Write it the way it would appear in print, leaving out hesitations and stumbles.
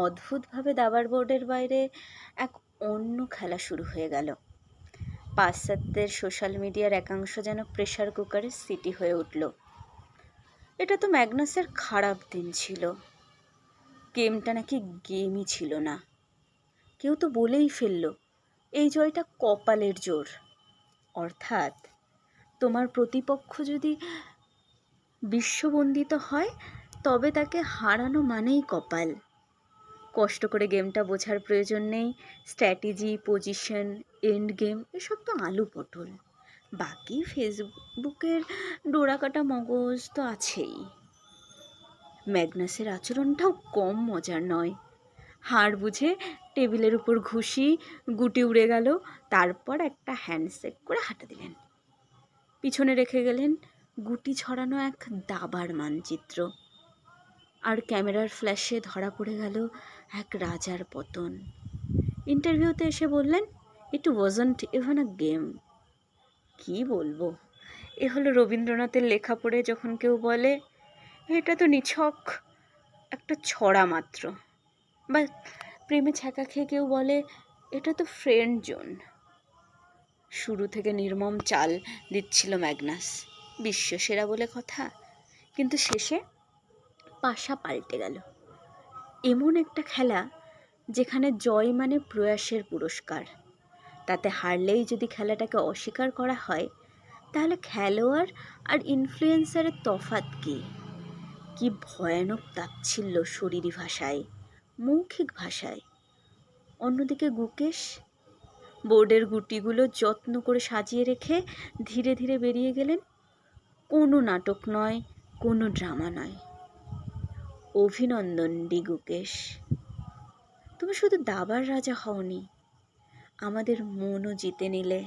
অদ্ভুতভাবে দাবার বোর্ডের বাইরে এক অন্য খেলা শুরু হয়ে গেল। পাশ্চাত্যের সোশ্যাল মিডিয়ার একাংশ যেন প্রেশার কুকারের সিটি হয়ে উঠল। এটা তো ম্যাগনাসের খারাপ দিন ছিল। গেমটা নাকি গেমই ছিল না। কেউ তো বলেই ফেলল এই জয়টা কপালের জোর। অর্থাৎ তোমার প্রতিপক্ষ যদি বিশ্ববন্দিত হয় তবে তাকে হারানো মানেই কপাল। কষ্ট করে গেমটা বোঝার প্রয়োজন নেই। স্ট্র্যাটেজি, পজিশন, এন্ড গেম এসব তো আলু পটল। বাকি ফেসবুকের ডোরাকাটা মগজ তো আছেই। ম্যাগনাসের আচরণটাও কম মজার নয়। হাড় বুঝে টেবিলের উপর ঘুষি, গুটি উড়ে গেল। তারপর একটা হ্যান্ডশেক করে হাঁটা দিলেন। পিছনে রেখে গেলেন গুটি ছড়ানো এক দাবার মানচিত্র। আর ক্যামেরার ফ্ল্যাশে ধরা পড়ে গেল এক রাজার পতন। ইন্টারভিউতে এসে বললেন, ইট ওয়াজন্ট ইভেন আ গেম। কি বলবো, এ হলো রবীন্দ্রনাথের লেখা পড়ে যখন কেউ বলে এটা তো নিছক একটা ছড়া মাত্র, বা প্রেমে ছ্যাঁকা খেয়ে কেউ বলে এটা তো ফ্রেন্ড জোন। শুরু থেকে নির্মম চাল দিচ্ছিল ম্যাগনাস, বিশ্বসেরা বলে কথা। কিন্তু শেষে পাশা পাল্টে গেল। এমন একটা খেলা যেখানে জয় মানে প্রয়াসের পুরস্কার। তাতে হারলেই যদি খেলাটাকে অস্বীকার করা হয় তাহলে খেলোয়াড় আর ইনফ্লুয়েন্সারের তফাৎ কী? কি ভয়ানক তাচ্ছিল্য শরীরী ভাষায়, মৌখিক ভাষায়। অন্যদিকে গুকেশ বোর্ডের গুটিগুলো যত্ন করে সাজিয়ে রেখে ধীরে ধীরে বেরিয়ে গেলেন। কোনো নাটক নয়, কোনো ড্রামা নয়। অভিনন্দন ডি গুকেশ, তুমি শুধু দাবার রাজা হওনি, আমাদের মনও জিতে নিলে।